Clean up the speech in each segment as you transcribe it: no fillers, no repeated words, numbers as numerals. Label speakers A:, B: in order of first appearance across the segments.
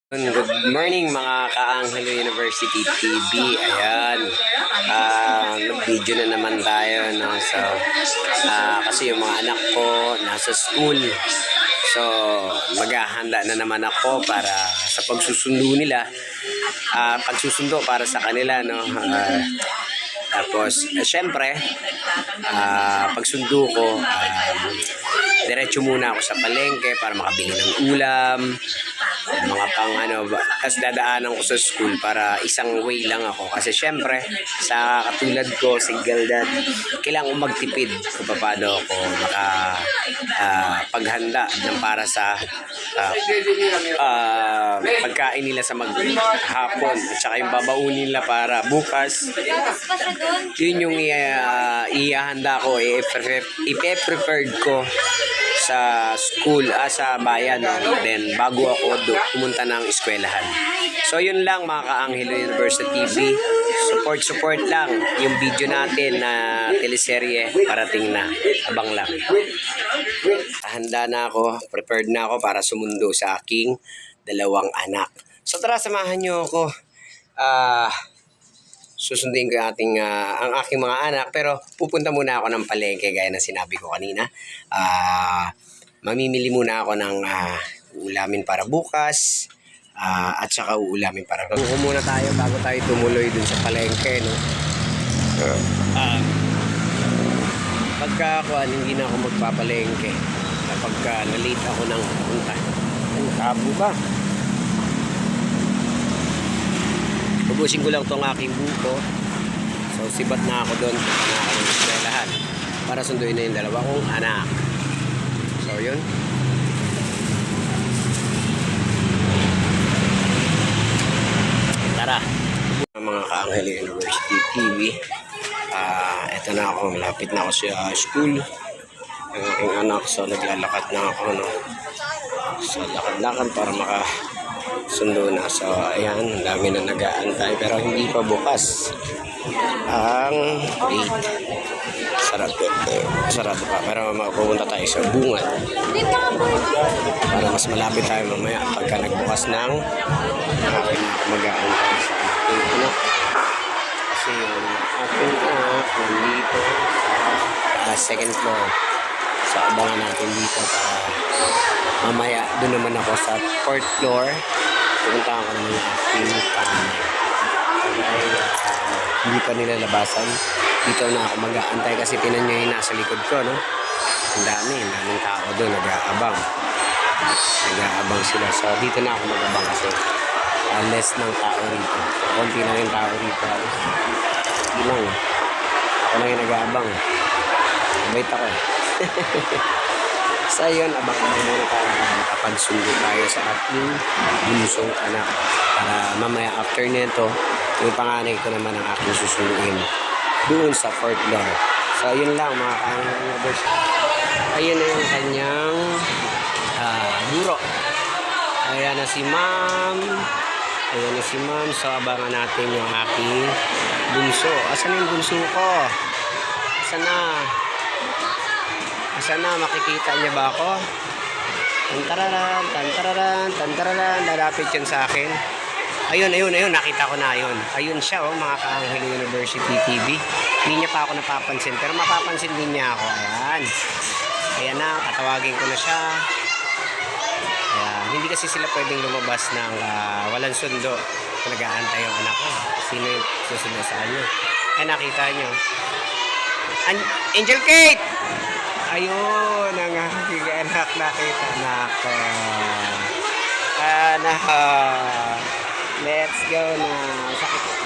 A: Good morning mga ka-Angelo University TV. Ayan. Nag-video na naman tayo. No? So, kasi yung mga anak ko nasa school. So, maghahanda na naman ako para sa pagsusundo nila. Pagsusundo para sa kanila. No? Tapos, syempre, pagsundo ko, diretso muna ako sa palengke para makabili ng ulam, mga pang tapos dadaanan ko sa school para isang way lang ako. Kasi syempre, sa katulad ko, single dad, kailangan ko magtipid kung paano ako paghanda ng para sa pagkain nila sa maghapon at saka yung babaunin nila para bukas. Yun yung ihahanda ko, ipe-prepared ko sa school, sa bayan, no? Then bago ako pumunta ng eskwelahan. So yun lang mga ka-Angelo University TV. Support lang yung video natin na teleserye parating na. Abang lang. Handa na ako, prepared na ako para sumundo sa aking dalawang anak. So tara, samahan nyo ako. Susundin ko ang aking mga anak, pero pupunta muna ako ng palengke gaya na sinabi ko kanina. Mamimili muna ako ng uulamin para bukas at saka uulamin para buko muna tayo bago tayo tumuloy dun sa palengke, no? Pagka hindi na ako magpapalengke kapag na-late ako ng punta. Nakabo ba? Ubusin ko lang itong aking buko. So, sibat na ako doon na ako ng eskwelahan para sunduin na yung dalawa kong anak. So, yun. Tara. Mga ka-Angelo University TV. Eto na ako. Malapit na ako sa school. Ang aking anak. So, naglalakad na ako. No? So, lakad-lakad para sundo na. So, ayan, ang dami na nag-aantay pero hindi pa bukas ang 8. Sarado pa, pero mapupunta tayo sa bungad para mas malapit tayo mamaya pagka nagbukas ng mag-aantay sa ating anak. Kasi yung ating anak nandito second floor. So, abangan natin dito para mamaya doon naman ako sa 4th floor. Pupunta ako naman yung aking panganay. Hindi pa nilalabasan. Dito na ako mag-aantay kasi tinan nyo yung nasa likod ko, no? Ang daming tao doon, nag-aabang sila. So, dito na ako mag-abang kasi less ng tao rito. Konti lang yung tao rito. Hindi lang. Ako lang yung nag-aabang. Mabait ako. So yun, abangan mo muna tayo makapagsundo tayo sa ating bunsong anak para mamaya after nito yung panganay ko naman ang aking susunduin doon sa 4th floor. So yun lang mga ka-Angelo. Ayun na yung kanyang guro. Ayan na si ma'am. So abangan natin yung aking bunso. Asan yung bunso ko? Asan na? Makikita niya ba ako? Tantararan. Lalapit yan sa akin. Ayun. Nakita ko na ayun. Ayun siya, mga ka-Angelo University TV. Hindi niya pa ako napapansin. Pero mapapansin din niya ako. Ayan na. Tatawagin ko na siya. Ayan. Hindi kasi sila pwedeng lumabas ng walang sundo. Nag-aantay yung anak ko. Sino yung susunod sa kanya? Ay, nakita niyo. Angel Kate! Ayun, ang aking anak, nakita na ako. Let's go na. Sakit ko.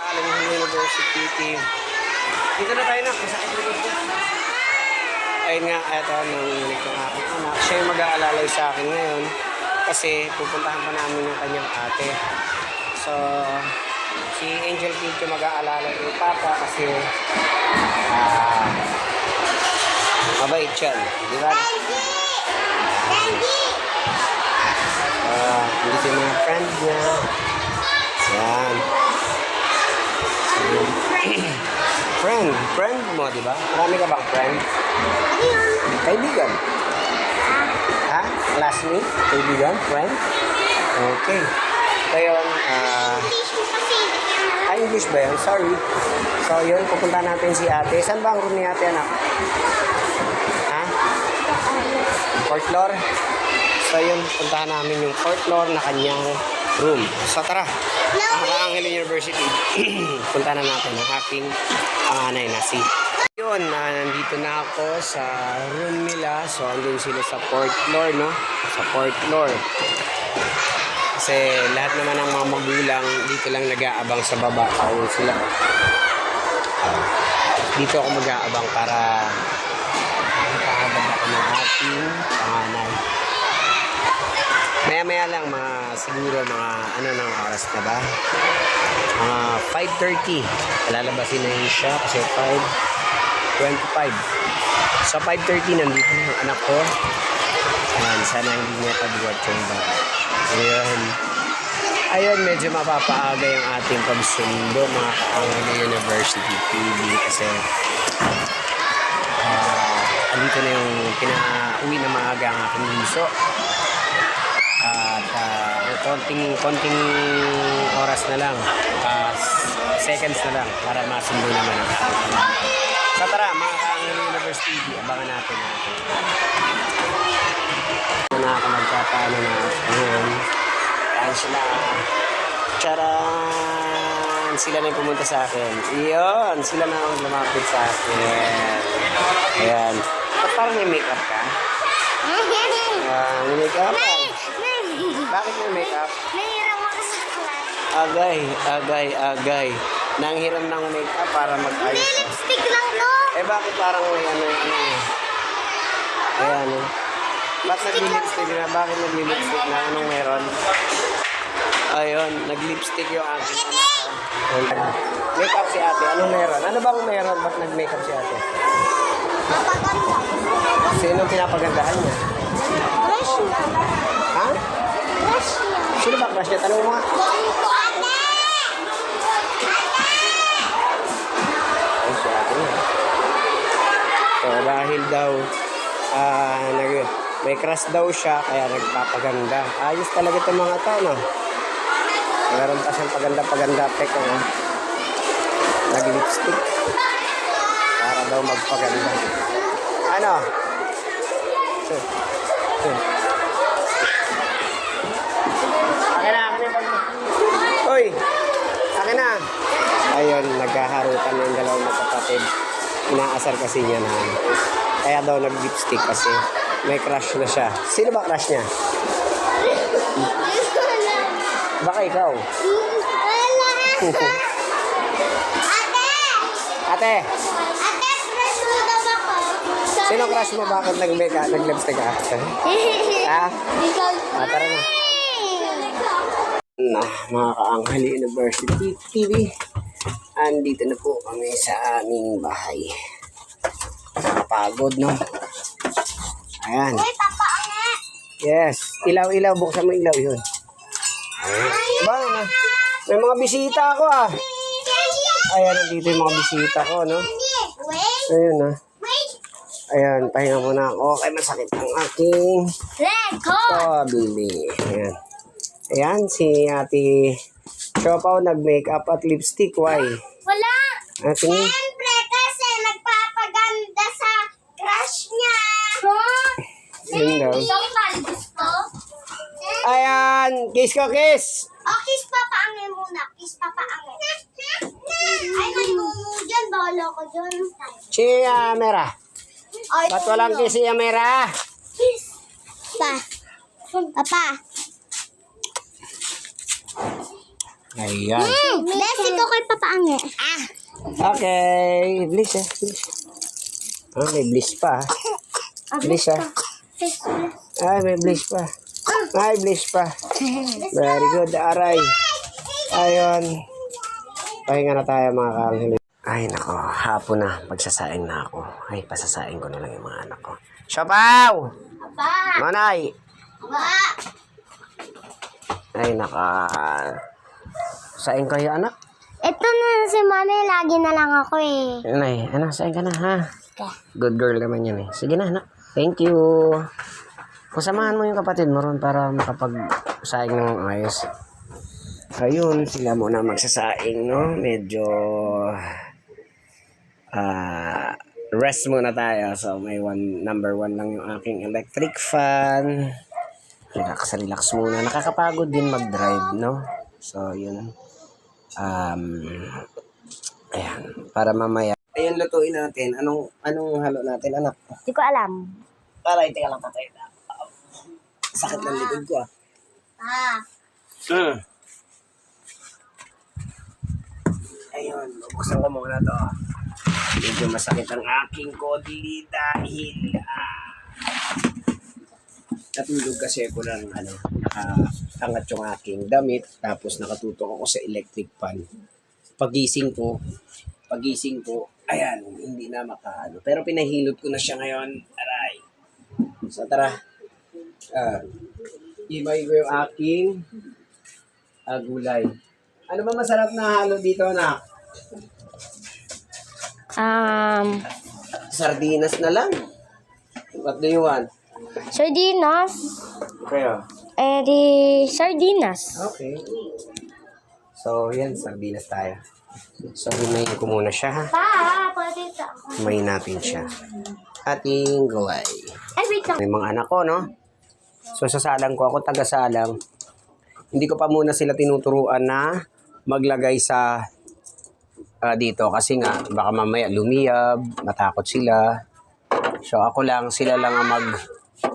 A: Angelo University team. Dito na tayo na. Masakit ko dito. Ayun nga, eto, nanginig ko aking anak. Siya yung mag-aalalay sa akin ngayon. Kasi pupuntahan pa namin yung kanyang ate. So, si Angel Kate yung mag-aalala kay Papa kasi mabait siya, di ba? Hindi yung mga friend niya. Yan. Friend mo, di ba? Marami ka bang friend? Kaibigan? Ha? Classmate? Kaibigan? Friend? Okay. So yun, English ba yun? Sorry. So yun, pupunta natin si ate. Saan ba ang room ni ate, anak? Ha? Fourth floor? So yun, puntahan namin yung fourth floor na kanyang room. So tara, Angel University. Punta na natin ang aking panganay na si. Yun, nandito na ako sa room nila. So andun sila sa fourth floor, no? Sa fourth floor. Kasi lahat naman ng mga magulang dito lang nag-aabang sa baba. Ayun sila. Dito ako mag-aabang para makakabag ako ng aking panganay. Maya-maya lang, siguro mga ano ng oras na ba? 5:30. Lalabasin na yun siya kasi 5:25. So 5:30 nandito na yung anak ko. Ayan, sana hindi niya pagbuhat yung bag. Ayun, medyo mapapaaga yung ating pagsundo mga Angel University TV kasi andito na yung pinauwi na maaga ang aking bunso. At konting oras na lang, seconds na lang para masundo naman ang ating. So tara, mga Angel University TV, abangan natin. Na ako magpapaano na ngayon. Ayan sila. Charan! Sila na yung pumunta sa akin. Iyon! Sila na ang lumapit sa akin. Ayan. Ba't parang may makeup ka? May makeup ka? Bakit may makeup?
B: Nahiram ako sa class.
A: Agay. Nanghiram ng makeup para mag-ayos.
B: Lipstick lang, no?
A: Bakit parang may ano. Ayan. Ba't nag-lipstick na? Bakit nag-lipstick na? Anong meron? Ayun, nag-lipstick yung aking anak. Makeup si ate. Anong meron? Ano bang meron? Ba't nag-makeup si ate?
B: Papaganda.
A: Sino pinapagandahan niya?
B: Crush niya.
A: Ha?
B: Crush niya.
A: Sino ba crush niya? Tanong mo nga.
B: Ito, ate!
A: Ay, si ate niya. So, dahil daw, may crush daw siya, kaya nagpapaganda. Ayos talaga itong mga to, no? Meron pa siyang paganda-paganda pek, no? Nag-lipstick. Para daw magpaganda. Ano? Akin na yung bag mo. Uy! Akin na! Ayun, naghaharutan ng dalawang magkapatid. Inaasar kasi niya na. Kaya daw nag-lipstick kasi may crush na siya. Sino ba crush niya? Baka ikaw.
B: Ate!
A: Ate!
B: Ate, crush mo daw ako.
A: Sino crush mo? Bakit nag-lipstick ka? Ha?
B: Ikaw.
A: Tara na. Mga ka-Angel University TV. Andito na po kami sa aming bahay. Nakapagod, no? Ayan.
B: Uy, papaange.
A: Yes. Ilaw. Buksan mo ilaw yun. Ba na? May mga bisita ako, ah. Ayan, nandito yung mga bisita ko, no?
B: Wait.
A: Ayun, ah.
B: Wait.
A: Ayan, pahinga muna ako. Okay, masakit ang aking
B: Record.
A: baby. Ayan. Ayan, si Ate Chopaw nag-makeup at lipstick. Why?
B: Wala.
A: Ate,
B: Siyempre, kasi nagpapaganda sa crush niya.
A: yun daw.
B: Gusto?
A: Ayan, kiss ko, kiss!
B: Oh, kiss papaange muna. Kiss papaange. Ay, manungo dyan. Bawal ako dyan.
A: Si Mera.
B: Ay,
A: Ba't walang kiss si Mera?
B: Kiss. Pa. Papa.
A: Ayan.
B: Bless ito kay papaange.
A: Okay. Bliss, bliss. May bliss pa. Bliss, Ay, may bliss pa. Ay, bliss pa. Very good. Aray. Ayun. Pahinga na tayo, mga ka-Angel. Ay, nako. Hapon na. Pagsasaing na ako. Ay, pasasaing ko na lang yung mga anak ko. Siopaw!
B: Papa.
A: Manay!
B: Papa.
A: Ay, naka... Saing kayo, anak?
B: Ito na si mami. Lagi na lang ako eh.
A: Nay, anak, saing ka na, ha?
B: Okay.
A: Good girl naman yan, eh. Sige na, anak. Thank you. Pasamahan mo yung kapatid mo ron para makapag-saing ng ayos. Ayun, sila muna magsasaing, no? Medyo rest muna tayo. So, may number 1 lang yung aking electric fan. Relax muna. Nakakapagod din mag-drive, no? So, yun. Ayan, para mamaya. Ayan, lutuin natin. Anong halo natin, anak?
B: Hindi ko alam.
A: Aray, teka lang patay na. Sakit ng likod ko, ah. Ayun, bubuksan ko muna to. Medyo masakit ang aking kodi dahil natulog kasi ako ng nakaangat yung aking damit, tapos nakatutok ako sa electric fan. Pagising ko, ayan, hindi na makaano. Pero pinahilot ko na siya ngayon. Aray. So tara. Imay ko yung aking gulay. Ano ba masarap na halo dito, anak? Sardinas na lang. What do you want?
B: Sardinas.
A: Kaya?
B: Sardinas.
A: Okay. So, yan. Sardinas tayo. So, himayin ko muna siya, ha?
B: Pwede ito.
A: Himayin natin siya. Ating gulay.
B: Wait lang.
A: May mga anak ko, no? So, sasalang ko. Ako taga-salang. Hindi ko pa muna sila tinuturuan na maglagay sa dito. Kasi nga, baka mamaya lumiyab, matakot sila. So, sila lang ang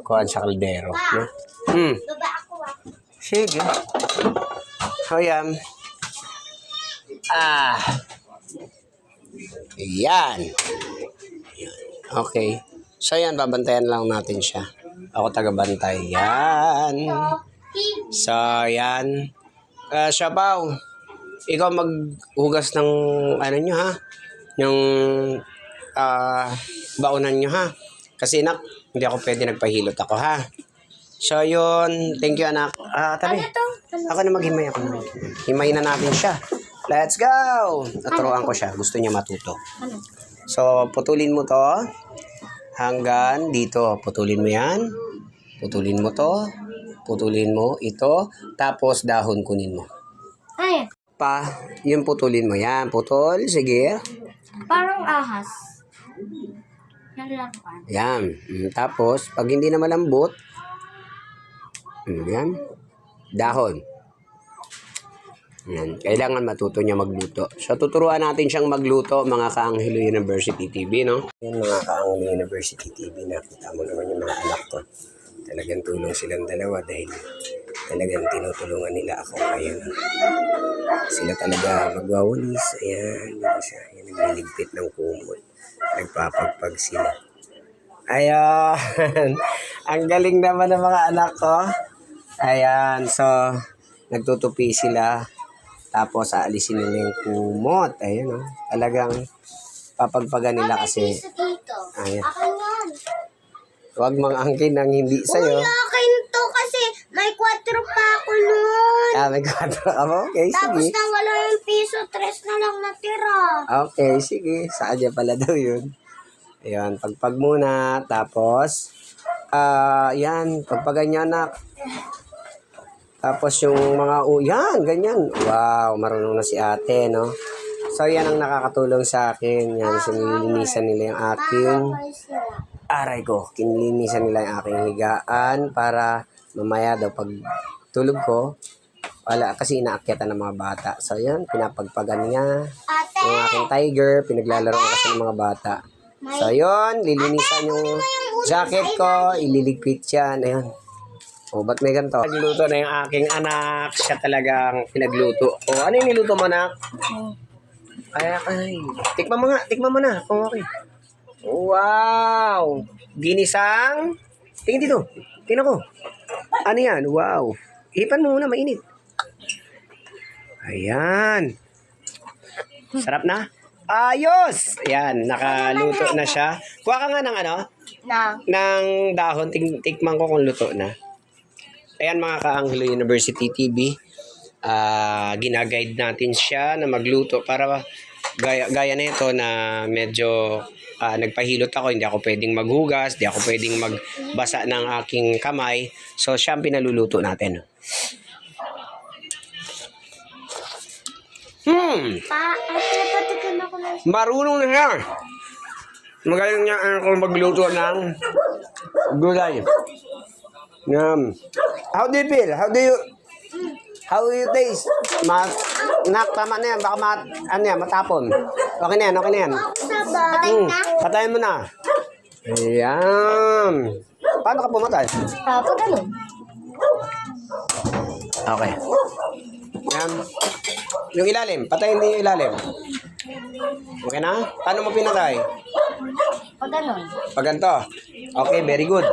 A: kuhan sa kaldero. No?
B: Baba ako,
A: Sige. So, yan. Yan. Okay. So, yan. Babantayan lang natin siya. Ako taga-bantay. Yan. So, yan. Shabaw. Ikaw maghugas ng nyo, ha? Yung baonan nyo, ha? Kasi, nak, hindi ako pwede nagpahilot ako, ha? So, yun. Thank you, anak. Tabi. Ako na maghimay. Himay na natin siya. Let's go! Naturuan ko siya. Gusto niya matuto. So, putulin mo to. Hanggang dito. Putulin mo yan. Putulin mo to. Putulin mo ito. Tapos, dahon kunin mo.
B: Ay,
A: Yung putulin mo. Yan. Putol. Sige.
B: parang ahas. Nalaruan.
A: Yan. Tapos, pag hindi na malambot, yan. Dahon. Yan. Kailangan matuto niya magluto. So, tuturuan natin siyang magluto, mga Kaanghelo University TV, no? Yan, mga Kaanghelo University TV. Nakita mo naman yung mga anak ko. Talagang tulong silang dalawa dahil talagang tinutulungan nila ako. Ayan. Sila talaga magwawalis. Ayan. Yan, nagliligpit ng kumot. Nagpapagpag sila. Ayan. Ang galing naman ng mga anak ko. Ayan. So, nagtutupi sila. Tapos, aalisin nila yung kumot. Ayan, oh. Talagang papagpagan nila kasi. Ayan.
B: Akin yan.
A: Huwag mangangkin ng hindi sa'yo.
B: Akin to kasi may 4 pa ako nun.
A: May 4 ka mo? Okay,
B: Tapos
A: sige.
B: nawala yung piso, 3 na lang natira.
A: Okay, sige. Sa kanya pala daw yun. Ayan, pagpag muna. Tapos, yan, pagpagan niya, anak. Tapos yung mga, yan, ganyan. Wow, marunong na si ate, no? So, yan ang nakakatulong sa akin. Yan, sinilinisan nila yung aking aray ko. Kinilinisan nila yung aking higaan para mamaya daw pag tulog ko, wala, kasi inaakyatan ng mga bata. So, yan, pinapagpagan niya. Yung aking tiger, pinaglalaro kasi ng mga bata. So, yun, lilinisan yung jacket ko, ililigpit yan. Ayan. O, ba't may ganito? Nagluto na yung aking anak. Siya talagang pinagluto. O, ano yung niluto mo, anak? Ay. Tikman mo na. Kung okay. Wow! Ginisang? Tingin dito. Tingnan ko. Ano yan? Wow. Ipan mo muna, mainit. Ayan. Sarap na? Ayos! Ayan, nakaluto na siya. Kuha ka nga ng ng dahon. Tikman ko kung luto na. Ayan, mga Kaanghelo University TV. Ginaguide natin siya na magluto para gaya na ito na medyo nagpahilot ako, hindi ako pwedeng maghugas, hindi ako pwedeng magbasa ng aking kamay. So, siya ang pinaluluto natin.
B: Napatikin ako ng...
A: Marunong na siya. Magaling niya ako magluto ng gulay. How do you feel? How do you taste? Tama na yan. Baka matapon. Okay na yan, okay na yan.
B: Sabay na.
A: Patayin mo na. Ayan. Paano ka pumatay?
B: Pag ganun.
A: Okay. Yan. Yung ilalim. Patayin din yung ilalim. Okay na? Paano mo pinatay?
B: Pag ganun.
A: Pag ganito. Okay, very good.